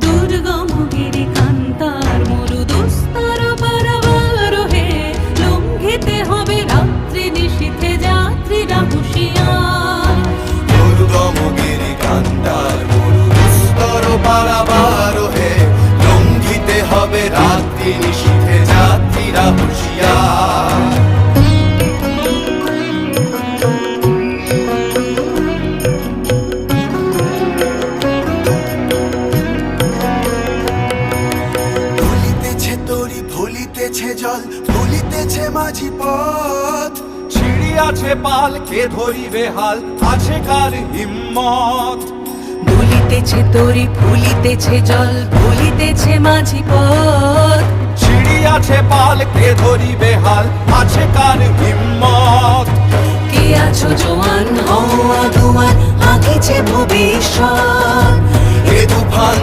দুর্গম গিরি কান্তার মরু দুস্তর পারাবার হে, লঙ্ঘিতে হবে রাত্রি নিশীথে যাত্রীরা হুঁশিয়ার। দুর্গম গিরি কান্তার মরু দুস্তর পারাবার হে, লঙ্ঘিতে হবে রাত্রি নিশীথে যাত্রীরা হুঁশিয়ার। ভুলিতেছে জল, ভুলিতেছে মাঝি পথ, ছিড়ি আছে পাল, কে ধরিবে হাল, আছে কার হিম্মত। ভুলিতেছে তরি, ভুলিতেছে জল, ভুলিতেছে মাঝি পথ, ছিড়ি আছে পাল, কে ধরিবে হাল, আছে কার হিম্মত। কে আছো জোয়ান হও আগুয়ান, আঁকিছে ভবিষ্যৎ। এ তুফান